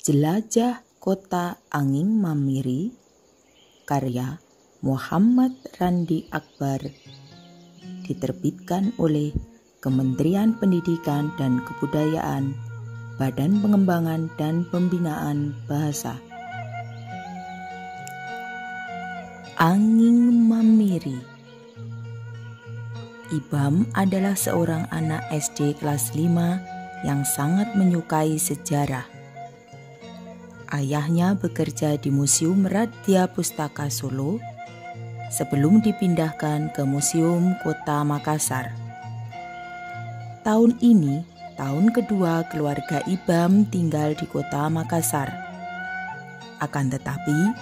Jelajah Kota Anging Mamiri, karya Muhammad Randi Akbar, diterbitkan oleh Kementerian Pendidikan dan Kebudayaan, Badan Pengembangan dan Pembinaan Bahasa. Anging Mamiri. Ibam adalah seorang anak SD kelas 5 yang sangat menyukai sejarah. Ayahnya bekerja di Museum Radya Pustaka Solo sebelum dipindahkan ke Museum Kota Makassar. Tahun ini, tahun kedua keluarga Ibam tinggal di Kota Makassar. Akan tetapi,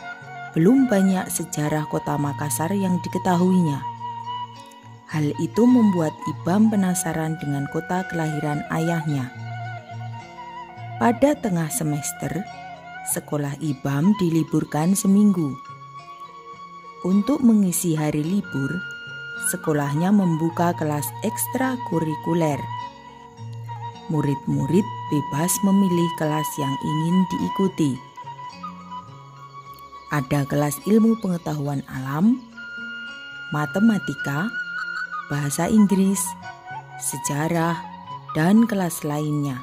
belum banyak sejarah Kota Makassar yang diketahuinya. Hal itu membuat Ibam penasaran dengan kota kelahiran ayahnya. Pada tengah semester, sekolah Ibam diliburkan seminggu. Untuk mengisi hari libur, sekolahnya membuka kelas ekstrakurikuler. Murid-murid bebas memilih kelas yang ingin diikuti. Ada kelas ilmu pengetahuan alam, matematika, bahasa Inggris, sejarah, dan kelas lainnya.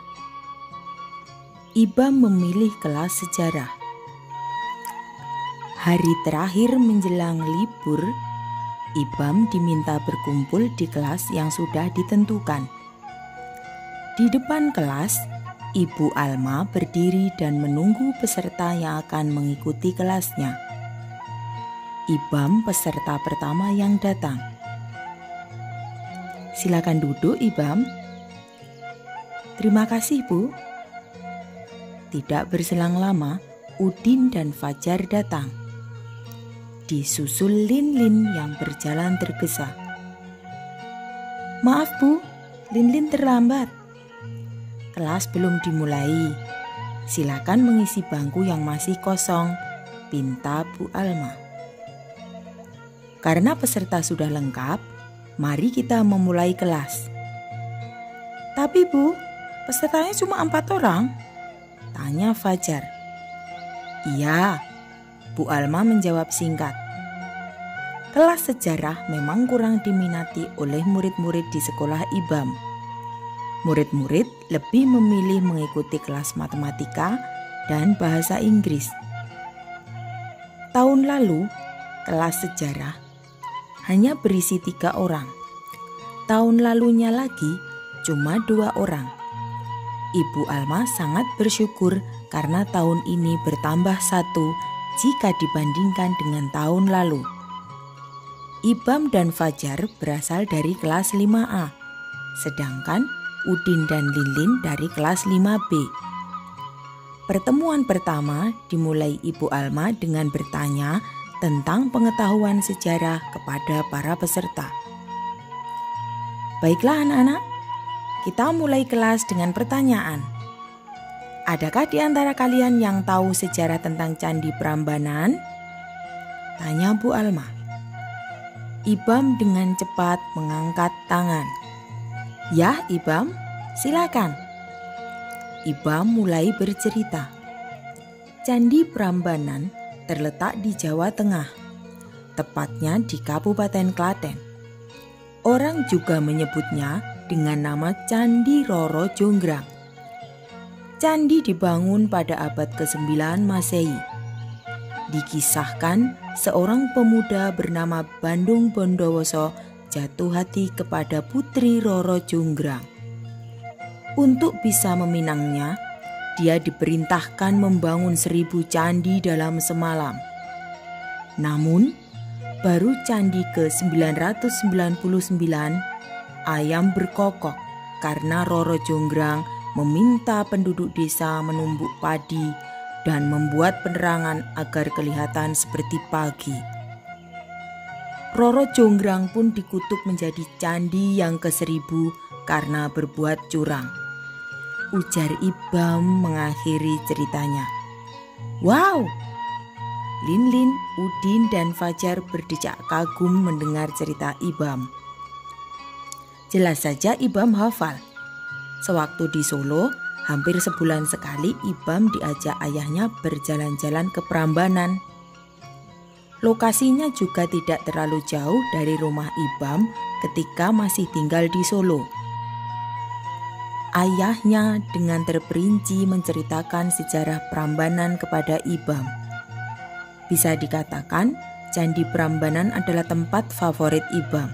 Ibam memilih kelas sejarah. Hari terakhir menjelang libur, Ibam diminta berkumpul di kelas yang sudah ditentukan. Di depan kelas, Ibu Alma berdiri dan menunggu peserta yang akan mengikuti kelasnya. Ibam peserta pertama yang datang. "Silakan duduk, Ibam." "Terima kasih, Bu." Tidak berselang lama, Udin dan Fajar datang. Disusul Linlin yang berjalan tergesa. "Maaf, Bu, Linlin terlambat. Kelas belum dimulai. Silakan mengisi bangku yang masih kosong," pinta Bu Alma. "Karena peserta sudah lengkap, mari kita memulai kelas." "Tapi Bu, pesertanya cuma 4 orang," tanya Fajar. "Iya," Bu Alma menjawab singkat. Kelas sejarah memang kurang diminati oleh murid-murid di sekolah Ibam. Murid-murid lebih memilih mengikuti kelas matematika dan bahasa Inggris. Tahun lalu, kelas sejarah hanya berisi 3 orang. Tahun lalunya lagi cuma 2 orang. Ibu Alma sangat bersyukur karena tahun ini bertambah 1 jika dibandingkan dengan tahun lalu. Ibam dan Fajar berasal dari kelas 5A, sedangkan Udin dan Linlin dari kelas 5B. Pertemuan pertama dimulai Ibu Alma dengan bertanya tentang pengetahuan sejarah kepada para peserta. "Baiklah anak-anak, kita mulai kelas dengan pertanyaan. Adakah di antara kalian yang tahu sejarah tentang Candi Prambanan?" tanya Bu Alma. Ibam dengan cepat mengangkat tangan. "Ya, Ibam, silakan." Ibam mulai bercerita. Candi Prambanan terletak di Jawa Tengah, tepatnya di Kabupaten Klaten. Orang juga menyebutnya dengan nama Candi Roro Jonggrang. Candi dibangun pada abad ke-9 Masehi. Dikisahkan seorang pemuda bernama Bandung Bondowoso jatuh hati kepada putri Roro Jonggrang. Untuk bisa meminangnya, dia diperintahkan membangun 1000 candi dalam semalam. Namun, baru candi ke-999, ayam berkokok karena Roro Jonggrang meminta penduduk desa menumbuk padi dan membuat penerangan agar kelihatan seperti pagi. Roro Jonggrang pun dikutuk menjadi candi yang ke-1000 karena berbuat curang. Ujar Ibam mengakhiri ceritanya. "Wow!" Linlin, Udin, dan Fajar berdecak kagum mendengar cerita Ibam. Jelas saja Ibam hafal. Sewaktu di Solo, Hampir sebulan sekali Ibam diajak ayahnya berjalan-jalan ke Prambanan. Lokasinya juga tidak terlalu jauh dari rumah Ibam ketika masih tinggal di Solo. Ayahnya dengan terperinci menceritakan sejarah Prambanan kepada Ibam. Bisa dikatakan, Candi Prambanan adalah tempat favorit Ibam.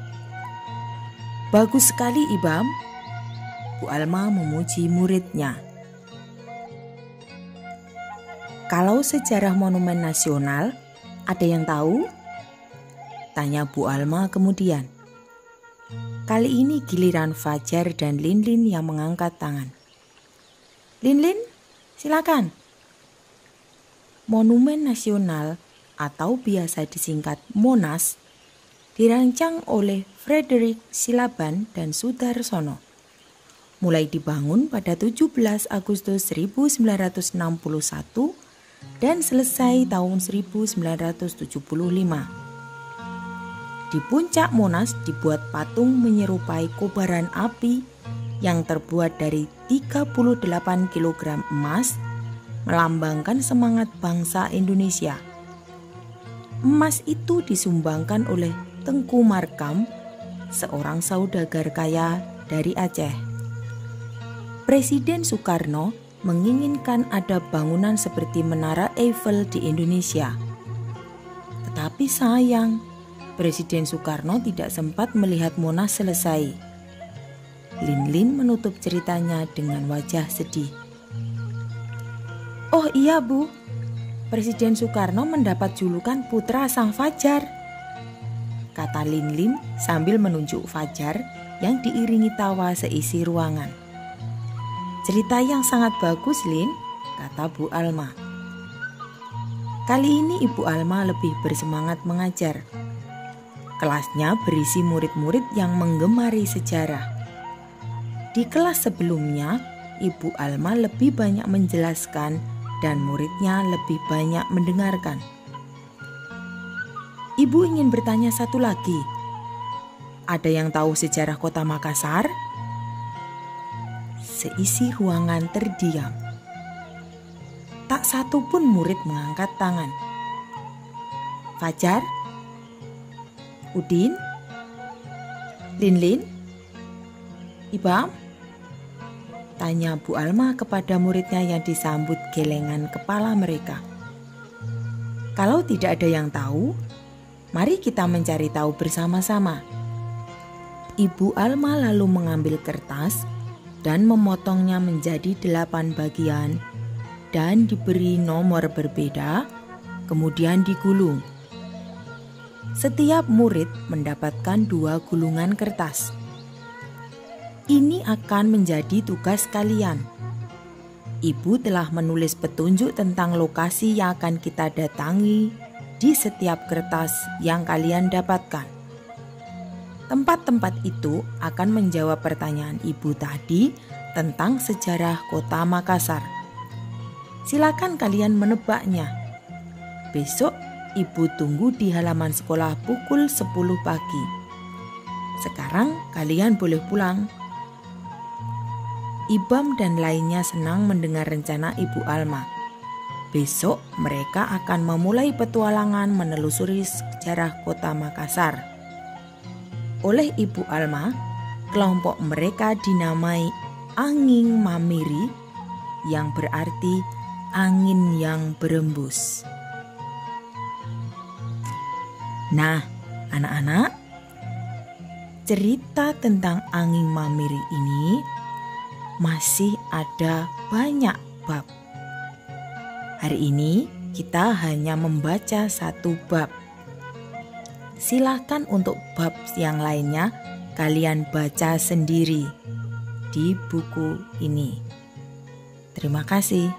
Bagus sekali Ibam, Bu Alma memuji muridnya. Kalau sejarah monumen nasional, ada yang tahu? Tanya Bu Alma kemudian. Kali ini giliran Fajar dan Linlin yang mengangkat tangan. Linlin, silakan. Monumen nasional atau biasa disingkat Monas dirancang oleh Frederick Silaban dan Sudarsono. Mulai dibangun pada 17 Agustus 1961 dan selesai tahun 1975. Di puncak Monas dibuat patung menyerupai kobaran api yang terbuat dari 38 kg emas, melambangkan semangat bangsa Indonesia. Emas itu disumbangkan oleh Tengku Markam, seorang saudagar kaya dari Aceh. Presiden Soekarno menginginkan ada bangunan seperti Menara Eiffel di Indonesia. Tetapi sayang, Presiden Soekarno tidak sempat melihat Monas selesai. Linlin menutup ceritanya dengan wajah sedih. Oh iya Bu, Presiden Soekarno mendapat julukan Putra Sang Fajar, kata Linlin sambil menunjuk Fajar yang diiringi tawa seisi ruangan. Cerita yang sangat bagus Lin, kata Bu Alma. Kali ini Ibu Alma lebih bersemangat mengajar. Kelasnya berisi murid-murid yang menggemari sejarah. Di kelas sebelumnya, Ibu Alma lebih banyak menjelaskan dan muridnya lebih banyak mendengarkan. Ibu ingin bertanya satu lagi. Ada yang tahu sejarah Kota Makassar? Seisi ruangan terdiam. Tak satu pun murid mengangkat tangan. Fajar? Udin? Linlin? Ibam? Tanya Bu Alma kepada muridnya yang disambut gelengan kepala mereka. Kalau tidak ada yang tahu, mari kita mencari tahu bersama-sama. Ibu Alma lalu mengambil kertas dan memotongnya menjadi 8 bagian dan diberi nomor berbeda, kemudian digulung. Setiap murid mendapatkan 2 gulungan kertas. Ini akan menjadi tugas kalian. Ibu telah menulis petunjuk tentang lokasi yang akan kita datangi di setiap kertas yang kalian dapatkan. Tempat-tempat itu akan menjawab pertanyaan Ibu tadi tentang sejarah Kota Makassar. Silakan kalian menebaknya. Besok Ibu tunggu di halaman sekolah pukul 10 pagi. Sekarang kalian boleh pulang. Ibam dan lainnya senang mendengar rencana Ibu Alma. Besok mereka akan memulai petualangan menelusuri sejarah Kota Makassar. Oleh Ibu Alma, kelompok mereka dinamai Angin Mamiri, yang berarti angin yang berembus. Nah, anak-anak, cerita tentang Angin Mamiri ini masih ada banyak bab. Hari ini kita hanya membaca 1 bab. Silakan untuk bab yang lainnya kalian baca sendiri di buku ini. Terima kasih.